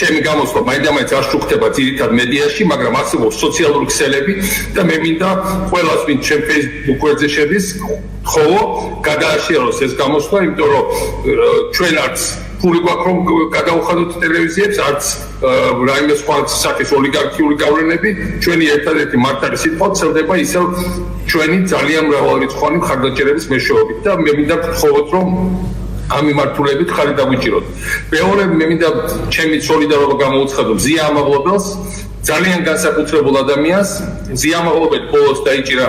ჩემი გამოსვლა მაინდა-მაინც არ შუქდება ძირითად მედიაში, მაგრამ არსებობს სოციალური ქსელები და მე მინდა ყველას, ვინც ჩემ Facebook გვერდზე შედის, ხოლო გადააშეროს ეს გამოსვლა, იმიტომ რომ ჩვენ არც ფული გვაქვს რომ გადავუხადოთ ტელევიზიებს, არც რაიმე სხვა სახის ოლიგარქიული გავლენები, ჩვენი ერთადერთი მართალი სიტყვა ვრცელდება ისევ ჩვენი ძალიან მრავალრიცხოვანი მხარდაჭერების მეშვეობით და მე მინდა გთხოვოთ რომ ამ მიმართულებით ხარი დაგვიჭიროთ. მეორე მე მინდა ჩემი სოლიდარობა გამოუცხადო ზია ამაღლობელს, ძალიან განსაკუთრებულ ადამიანს, ზია ამაღლობელი ბოლოს დაიჭირა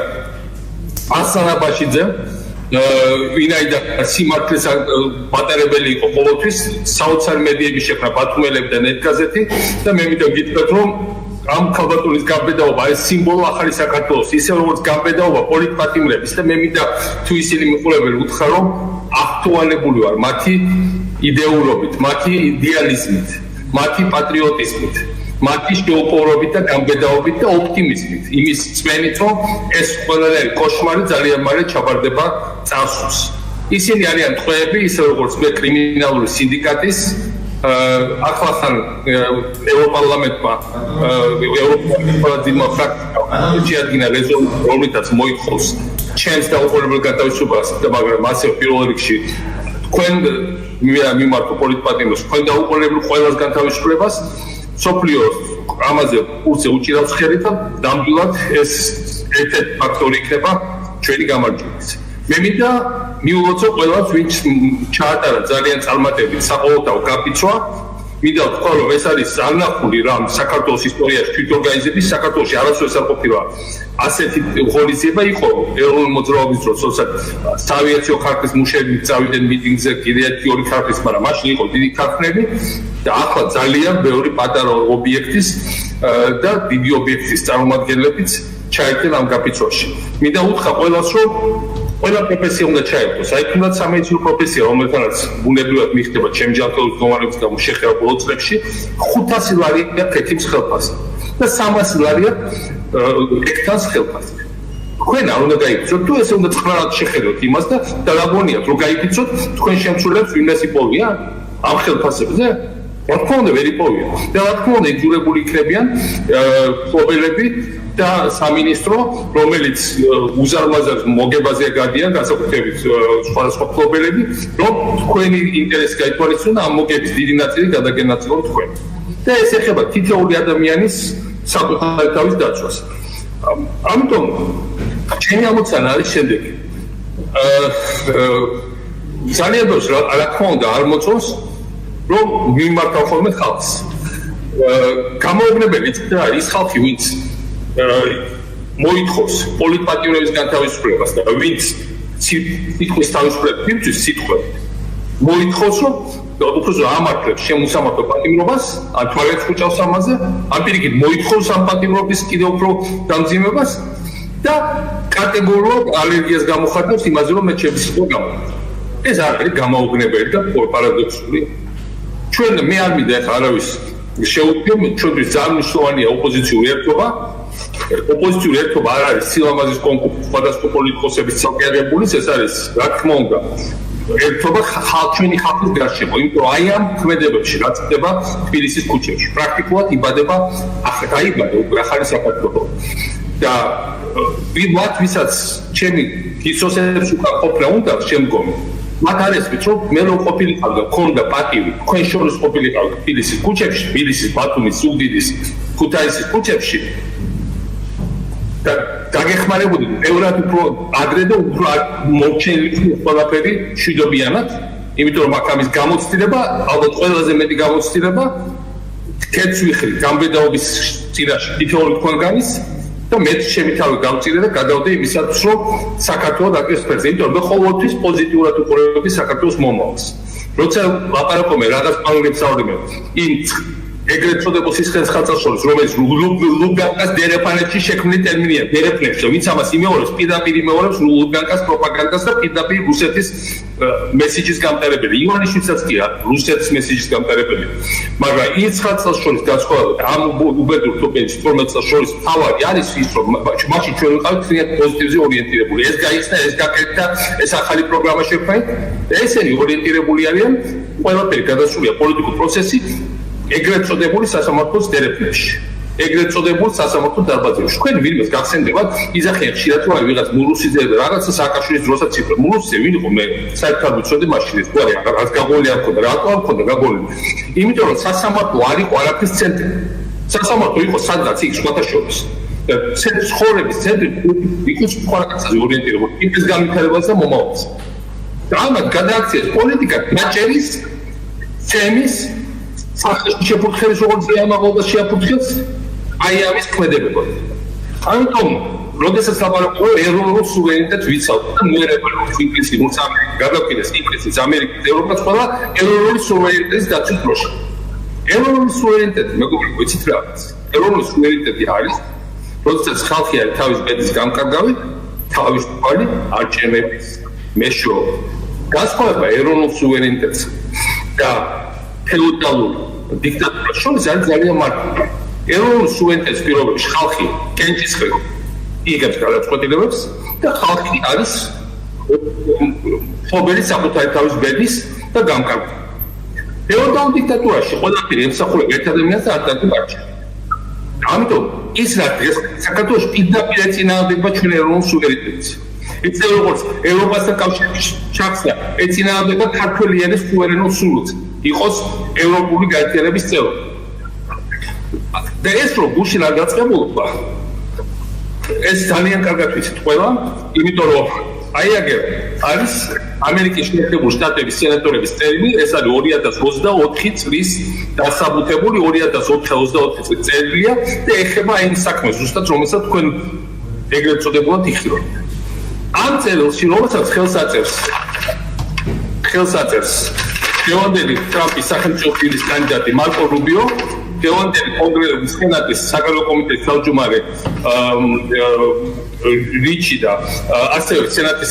ასანა ბაშიძემ, ვინაიდან სიმართლის მატარებელი იყო ყოველთვის, საოცარი მედიების შექმნა ბათუმელები და ნეტგაზეთი და მე მინდა გითხრათ რომ ამ ქალბატონის გამბედაობა ეს სიმბოლო ახალი საქართველოს, ისე როგორც გამბედაობა პოლიტპატიმრების და მე მინდა თუ ისინი მიყოლებელი უთხრა რომ აქტუალებული ვარ მათი იდეურობით, მათი იდეალიზმით, მათი პატრიოტიზმით, მათი შეუპოვრობით და გამბედაობით და ოპტიმიზმით, იმის წმენით რომ ეს ყველანაირი კოშმარი ძალიან მალე ჩაბარდება წარსულს. ისინი არიან ტყვეები, ისე როგორც მე კრიმინალური სინდიკატის ახლახან ევროპარლამენტმა ევროპის ფრაქციამ შეადგინა რეზოლუცია, რომლითაც მოითხოვს ჩემს დაუყოვნებელ გადაუსწრებას და მაგრამ ასევე პირველ რიგში თქვენ მიმართო პოლიტპატიმროს, თქვენ დაუყოვნებელ ყველას განთავისუფლებას, სოფლიოს ამაზე კურსზე უჭირავს ხელი და ნამდვილად ეს ერთ-ერთი ფაქტორი იქნება ჩვენი გამარჯვების. მე მინდა მიულოცო ყველას, ვინც ჩაატარა ძალიან წარმატებით საყოველთაო გაფიცვა, მინდა ვთქვა, რომ ეს არის არნახული რამ საქართველოს ისტორიაში თვითორგანიზების, საქართველოში არასდროს არ ყოფილა ასეთი ღონისძიება იყო ეროვნული მოძრაობის დროს, როცა საავიაციო ქარხნის მუშები წავიდნენ მიტინგზე, კიდე ერთი-ორი ქარხნის, მაგრამ მაშინ იყო დიდი ქარხნები და ახლა ძალიან ბევრი პატარა ობიექტის და დიდი ობიექტის წარმომადგენლებიც ჩაიდგნენ ამ გაფიცვაში. მინდა უთხრა ყველას, რომ ყველა პროფესია უნდა ჩაერთოს, აი თუნდაც სამედიცინო პროფესია, რომელთანაც ბუნებრივად მიხდება ჩემი ჯანმრთელობის მდგომარეობის გამო შეხება ბოლო წლებში, 500 ლარია ქეთიმს ხელფასი და 300 ლარია ექთანს ხელფასი. თქვენ არ უნდა გაიფიცოთ, თუ ესე უნდა ცხრილად შეხედოთ იმას და დაგაგონიათ, რომ გაიფიცოთ თქვენ შემსრულებს ვინმეს იპოვია ამ ხელფასებზე? რა თქმა უნდა ვერ იპოვია და რა თქმა უნდა იძულებული იქნებიან მფლობელები და სამინისტრო, რომელიც უზარმაზარ მოგებაზე გადიან, განსაკუთრებით სხვადასხვა მფლობელები, რომ თქვენი ინტერესი გაითვალისწინონ და ამ მოგების დიდი ნაწილი გადაგენაწილონ თქვენ. და ეს ეხება თითოეული ადამიანის საკუთარი თავის დაცვას. ამიტომ ჩემი ამოცანა არის შემდეგი. ძალიან ბევრს რა თქმა უნდა არ მოწონს, რომ მიმართავ ხოლმე ხალხს. გამოუგნებელი ის ხალხი, ვინც მოითხოვს პოლიტპატიმრების განთავისუფლებას და ვინც სიტყვის თავისუფლებას მივცვის სიტყვებით, მოითხოვს რომ უბრალოდ ამართლებს შემოსამართლო პატიმრობას, ან თვალებს ხუჭავს ამაზე, ან პირიქით მოითხოვს ამ პატიმრობის კიდევ უფრო დამძიმებას და კატეგორიულად ალერგიას გამოხატავს იმაზე, რომ მე ჩემი სიტყვა გამოვიდა. ეს არის გამოუგნებელი და პარადოქსული. ჩვენ მე არ მინდა ახლა არავის შეუდგენ, ჩვენთვის ძალიან მნიშვნელოვანია ოპოზიციური ერთობა. ოპოზიციური ერთობა არ არის სილამაზის კონკურსი სხვადასხვა პოლიტიკოსების წარდგენებული, ეს არის რა თქმა უნდა ერთობა ჩვენი ხალხის გარშემო, იმიტომ აი ამ ქმედებებში რაც ხდება თბილისის ქუჩებში. პრაქტიკულად იბადება დაიბადა უკვე ახალი საქართველო. და ვიღაც ვისაც ჩემი გისოსებს უკან ყოფნა უნდა შემდგომი. მათ არის ვიცი რომ მე რო ყოფილიყავდა, მქონდა პატივი, თქვენ შორის ყოფილიყავდა თბილისის ქუჩებში, თბილისის, ბათუმის, ზუგდიდის, ქუთაისის ქუჩებში. და დაგეხმარებოდი ბევრად უფრო ადრე და უფრო მორჩენილი ყველაფერი მშვიდობიანად, იმიტომ რომ აქ ამის გამოცდილება, ალბათ ყველაზე მეტი გამოცდილება კეთს ვიხრი გამბედაობის წინაშე თითოეული თქვენგანის და მე ჩემი თავი გავწირე და გადავდე იმისათვის, რომ საქართველო დაკრეს ფერზე, იმიტომ რომ მე ყოველთვის პოზიტიურად უყურებდი საქართველოს მომავალს. როცა ლაპარაკობენ რაღაც პანელებს ავდები, იმ ეგრეთ წოდებულ სისხლის ხალხაშორის, რომელიც ლუგანკას დერეფანებში შექმნილი ტერმინია, დერეფნებში, ვინც ამას იმეორებს, პირდაპირ იმეორებს ლუგანკას პროპაგანდას და პირდაპირ რუსეთის მესიჯის გამტარებელი. ივანიშვილსაც კი არა, რუსეთის მესიჯის გამტარებელი. მაგრამ ის ხალხაშორის განსხვავებით ამ უბედურ თოპენში 12 წელს შორის თავი არის ის, რომ მაშინ ჩვენ ვიყავით ძალიან პოზიტივზე ორიენტირებული. ეს გაიხსნა, ეს გაკეთდა, ეს ახალი პროგრამა შექმნა. ესენი ორიენტირებული არიან, ყველაფერი გადასულია პოლიტიკურ პროცესში. ეგრეთ წოდებული სასამართლოს დერეფნებში. ეგრეთ წოდებულ სასამართლო დარბაზებში. თქვენ ვინმეს გახსენდებათ, იზახიან ხშირად რომ ვიღაც მურუსიძე რაღაცა სააკაშვილის დროსაც იფრო. მურუსიძე ვინ იყო მე საერთოდ ვიცოდი მაშინ ეს გვარი რაღაც გაგონილი არ ქონდა, რატო არ ქონდა გაგონილი? იმიტომ რომ სასამართლო არ იყო არაფრის ცენტრი. სასამართლო იყო სადღაც იქ სხვათა შორის. ცხოვრების ცენტრი იყო სხვა რაღაცაზე ორიენტირებული. იმის განვითარებას და მომავალს. და ამათ გადააქციეს პოლიტიკა დაჭერის, ცემის, სახში შეფურთხების როგორც ამაღლდა შეაფურთხეს აი ამის ქმედებებად. ამიტომ, როდესაც ლაპარაკობ ეროვნულ სუვერენიტეტს ვიცავთ და მოერებალ ინგლისი მოსამართლე გადავკიდეს ინგლისის ამერიკის ევროპას ყველა ეროვნული სუვერენიტეტის დაცვის დროში. ეროვნული სუვერენიტეტი მეგობრებო, იცით რა არის? ეროვნული სუვერენიტეტი არის, როდესაც ხალხი არის თავის ბედის გამკარდავი, თავისუფალი არჩევნების მეშვეობით. განსხვავება ეროვნულ სუვერენიტეტს და ფეოდალურ დიქტატურას შორის არის ძალიან მარტივი. ეროვნულ სუვერენიტეტის პირობებში ხალხი კენჭისყრით იღებს გადაწყვეტილებებს და ხალხი არის ხობელი საკუთარი თავის ბედის და გამკარდავი. ფეოდალურ დიქტატურაში ყველაფერი ემსახურება ერთ ადამიანს და არ დაგიარჩევს. ამიტომ ის რა დღეს საქართველოს პირდაპირ ეწინააღმდება ჩვენ ეროვნულ სუვერენიტეტს. ისე როგორც ევროპასთან კავშირის ჩახსნა ეწინააღმდება ქართველიანის სუვერენულ სურვილს იყოს ევროპული გაერთიანების წევრი. და ეს რომ გუშინ არ გაწყებულობა ეს ძალიან კარგად ვიცით ყველა, იმიტომ რომ აი აგერ არის ამერიკის შეერთებული შტატების სენატორების წერილი, ეს არის 2024 წლის დასაბუთებული 2024 წლის წერილია და ეხება აი იმ საქმეს ზუსტად რომელსაც თქვენ ეგრეთ წოდებულად იხილავთ. ამ წერილში რომელსაც ხელს აწევს დღევანდელი ტრამპის სახელმწიფო პირის კანდიდატი მარკო რუბიო, დღევანდელი კონგრესის სენატის საგარეო კომიტეტის თავმჯდომარე რიჩი და ასევე სენატის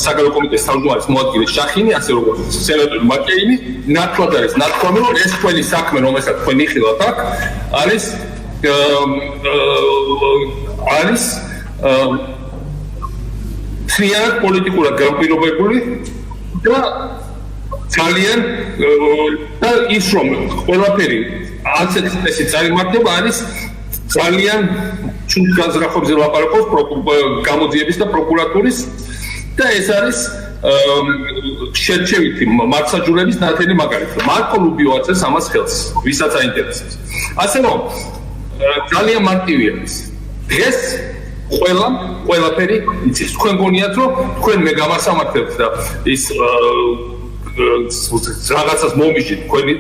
საგარეო კომიტეტის თავმჯდომარის მოადგილე შახინი, ასე როგორც სენატორი მაკეინი, ნათლად არის ნათქვამი, რომ ეს თქვენი საქმე, რომელსაც თქვენ იხილავთ აქ, არის ცნიერად პოლიტიკურად განპირობებული და ძალიან და ის რომ ყველაფერი ასეთ წესი წარიმართება არის ძალიან ჩუნ განზრახებზე ლაპარაკობს გამოძიების და პროკურატურის და ეს არის შერჩევითი მართლმსაჯულების ნათელი მაგალითი. მარკო რუბიო აწევს ამას ხელს, ვისაც აინტერესებს. ასე რომ ძალიან მარტივი არის. დღეს ყველაფერი იცის. თქვენ გონიათ რომ თქვენ მე გამასამართლებთ და ის რაღაცას მომიჯით თქვენი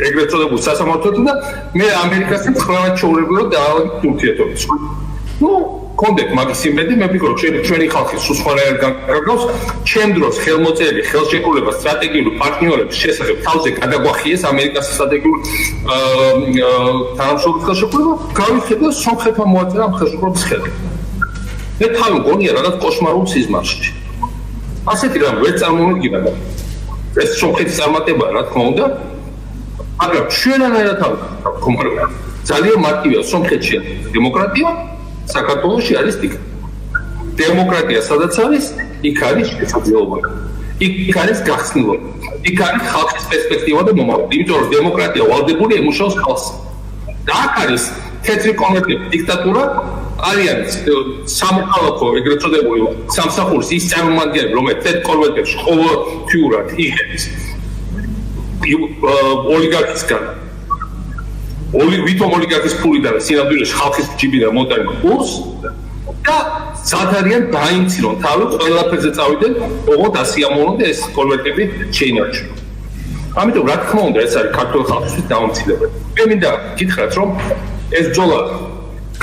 ეგრეთ წოდებულ სასამართლოდ და მე ამერიკასთან ხმარად ჩაურეგულო და ურთიერთობებს. კონდეთ მაგის იმედი, მე ვფიქრობ ჩვენი ხალხი სულ სხვანაირად განკარგავს, ჩემ დროს ხელმოწერილი ხელშეკრულება სტრატეგიული პარტნიორების შესახებ თავზე გადაგვახიეს ამერიკას სტრატეგიულ თანამშრომლობის ხელშეკრულება, გავიხადე სომხეთმა მოაწერა ამ ხელშეკრულების ხელი. მე თავი მგონია რაღაც კოშმარულ სიზმარში. ასეთი რამ ვერ წარმოვიდგინა და ეს სომხეთის წარმატებაა, რა თქმა უნდა, მაგრამ ჩვენანაირად თქმა ძალიან მარტივია სომხეთში დემოკრატია, საქართველოში არის დიქტატურა. დემოკრატია სადაც არის, იქ არის შესაძლებლობა. იქ არის გახსნილობა. იქ არის ხალხის პერსპექტივა და მომავალი. იმიტომ რომ დემოკრატია ვალდებული ემუშაოს ხალხს. და აქ არის თეთრი კონვერტები დიქტატურა, არიან სამოქალაქო ეგრეთ წოდებული სამსახურის ის წარმომადგენლები, რომელიც თეთრ კონვერტებში ყოველთვიურად იღებს ოლიგარქისგან ვითომ ოლიგარქის ფულიდან სინამდვილეში ხალხის ჯიბიდან მოტანილ პულს და საერთოდ დაიმცირონ თავი ყველაფერზე წავიდნენ, ოღონდ ასიამოვნონ და ეს კონვერტები შეინარჩუნონ. ამიტომ რა თქმა უნდა ეს არის ქართულ ხალხისთვის დაუმცირებელი. მე მინდა გითხრათ რომ ეს ბრძოლა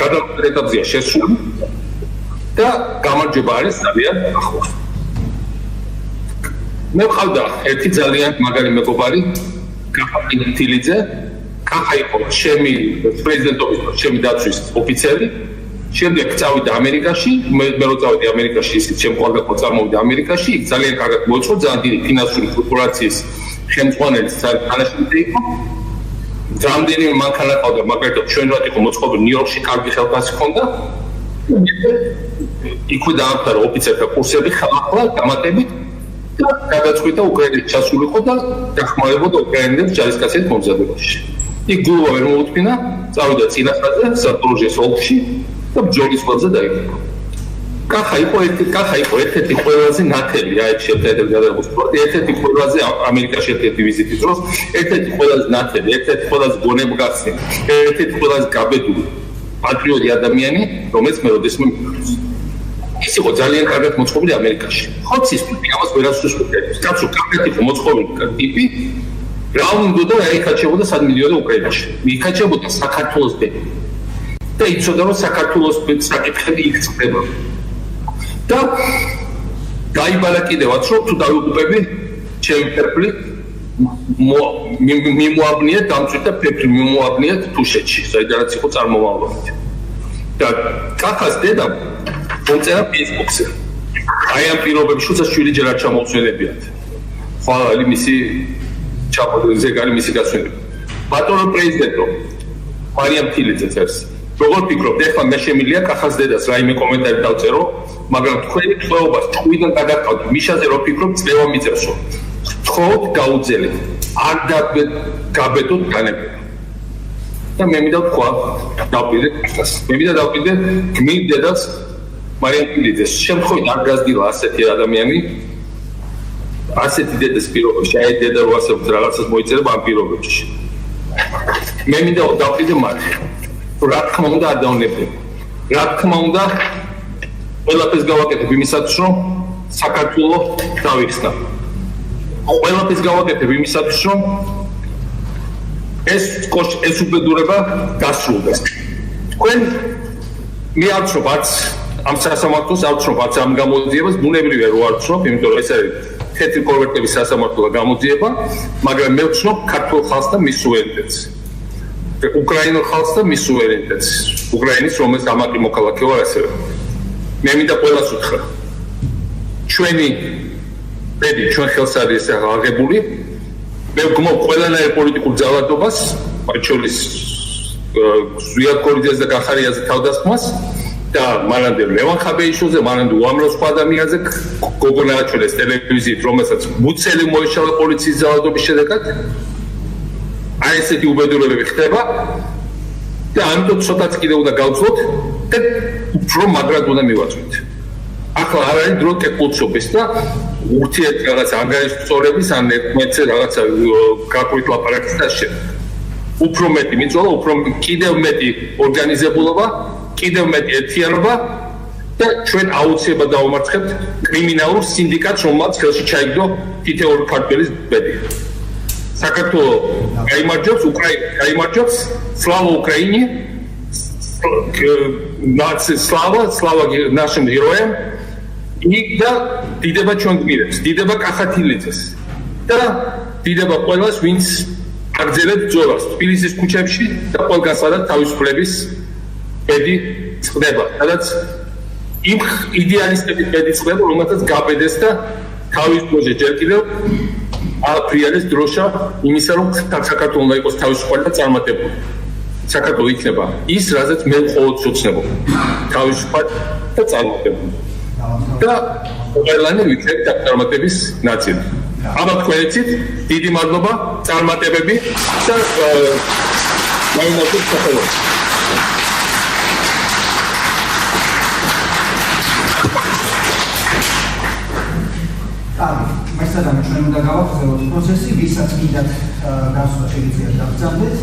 გადამწერ ეტაპზეა შესული და გამარჯვება არის ძალიან ახლოს. მე ვყავდა ერთი ძალიან მაგარი მეგობარი კახა ინთილიძე, კახა იყო ჩემი პრეზიდენტობის ჩემი დაცვის ოფიცერი, შემდეგ წავიდა ამერიკაში, მე რო წავედი ამერიკაში ისიც შემოყავდა წამოვიდა ამერიკაში, იქ ძალიან კარგად მოეწყო, ძალიან დიდი ფინანსური კორპორაციის ხელმძღვანელი თანაშემწე იყო. რამდენიმე მანქანა ყავდა, მაგალითად ჩვენ რა იყო მოწყობილი ნიუ-იორკში კარგი ხელფასი ჰქონდა. იქვე დაამთავრა ოფიცერთა კურსები, ახლა დამატებით და გადაწყვიტა უკრაინაში ჩასულიყო და დახმარებოდა უკრაინელებს ჯარისკაცებით მომზადებაში. იქ გულობა ვერ მოუთმინა, წავიდა წინასწარზე, ზაპოროჟიეს ოლქში და ბრძოლის ყველაზე დაიღუპა. კახა იყო ერთ-ერთი ყველაზე ნათელი აეთ შეერთებული გადაღებულებით, ერთ-ერთი ყველაზე ამერიკაში ერთ-ერთი ვიზიტის დროს, ერთ-ერთი ყველაზე ნათელი, ერთ-ერთი ყველაზე გონებგაცნი, ერთ-ერთი ყველაზე გაბედული პატრიოტი ადამიანი, რომელიც მე როდესმე ის იყო ძალიან კარგად მოწყობილი ამერიკაში. ხოცის ტიპი ამას ვერასდროს ვუყურებს. კაცო, კარგად იყო მოწყობილი ტიპი, რა უნდა და ეკაჩებოდა სად მიდიოდა უკრაინაში. იკაჩებოდა საქართველოს ბედი. და იცოდა რომ საქართველოს საკითხები იქ წდება. და გაიბარა კიდევაც რომ თუ დავიღუპები ჩემი ფერფლი მიმოაბნიეთ დამწვით და ფერფლი მიმოაბნიეთ თუშეთში, საიდანაც იყო წარმომავლობით. და კახას დედამ მომწერა ფეისბუქზე. აი ამ პირობებში თუცა შვილი ჯერ არ ჩამოვცვენებიათ. ხვალ მისი ზეგარი მისი გასვენება. ბატონო პრეზიდენტო, მარიამ თილიძე წერს. როგორ ფიქრობთ, ეხლა მე შემიძლია კახას დედას რაიმე კომენტარი დავწერო, მაგრამ თქვენი თხოვებას ჭკვიდან გადაგყავთ. მიშაზე რო ფიქრობ, წლევა მიწევსო. თხოვთ გაუძელეთ. არ გაბედოთ განებება. და მე მინდა თქვა, დავყიდე კახას. მე მინდა დავყიდე გმირ დედას მარიამ თილიძეს. შემთხვევით არ გაზრდილა ასეთი ადამიანი. ასეთი დედის პირობებში, აი დედა რო ასე რაღაცას მოიწერება ამ პირობებში. მე მინდა დავყიდე მათ. რა თქმა უნდა არ დავნებდება. რა თქმა უნდა ყველაფერს გავაკეთებ იმისათვის რომ საქართველოს დავიხსნა. ყველაფერს გავაკეთებ იმისათვის რომ ეს უბედურება დასრულდეს. თქვენ მე არ ვცნობ არც ამ სასამართლოს, არ ვცნობ არც ამ გამოძიებას, ბუნებრივია რომ არ ვცნობ, იმიტომ რომ ეს არის თეთრი კორვეტების სასამართლო გამოძიება, მაგრამ მე ვცნობ ქართულ ხალხს და მის სუვერენიტეტს. უკრაინულ ხალხს და მის სუვერენიტეტს. უკრაინის რომელიც ამაყი მოქალაქე ვარ ასევე. მე მინდა ყველას უთხრა. ჩვენი ბედი, ჩვენ ხელს არის აღებული. მე ვგმობ ყველანაირ პოლიტიკურ ძალადობას, მათ შორის ზვიად კორიძეს და კახარიაზე თავდასხმას და მანამდე ლევან ხაბეიშვილზე, მანამდე უამრავ სხვა ადამიანზე გოგონა აჩვენეს ტელევიზიით, რომელსაც მუცელი მოეშალა პოლიციის ძალადობის შედეგად. აი ესეთი უბედურებები ხდება და ამიტომ ცოტაც კიდე უნდა გავცლოთ და უფრო მაგრად უნდა მივაწვით. ახლა არ არის დრო კეთილწობის და ურთიერთ რაღაც ანგარიშწორების ან ერთმანეთზე რაღაცა გაკვით ლაპარაკის და შე. უფრო მეტი მიწოლა, უფრო კიდევ მეტი ორგანიზებულობა, კიდევ მეტი ერთიანობა და ჩვენ აუცილებლად დავამარცხებთ კრიმინალურ სინდიკატს, რომელსაც ხელში ჩაიგდო თითოეული ქართველის ბედი. საქართველო გაიმარჯვებს, უკრაინა გაიმარჯვებს, სლავა უკრაინი, სლავა нашим героям და დიდება ჩვენ გმირებს, დიდება კახა თილიძეს და დიდება ყველას, ვინც აგრძელებს ბრძოლას თბილისის ქუჩებში და ყველგან სადაც თავისუფლების ბედი წყდება, სადაც იმ იდეალისტების ბედი წყდება, რომელთაც გაბედეს და თავის დროზე ჯერ კიდევ აფრიალის დროშა იმისა, რომ საქართველოს უნდა იყოს თავისუფალი და წარმატებული. საქართველო იქნება ის, რაზეც მე მხოლოდ ვცნობ. თავისუფალი და წარმატებული. და ყველანი ვიქნებით ამ წარმატების ნაწილი. აბა თქვენიცით დიდი მადლობა, წარმატებები და მაინაცით სახელმწიფო. მაშინ ჩვენ უნდა გავახსენოთ პროცესი, ვისაც მინდათ გასვლა შეიძლება გავწამდეთ.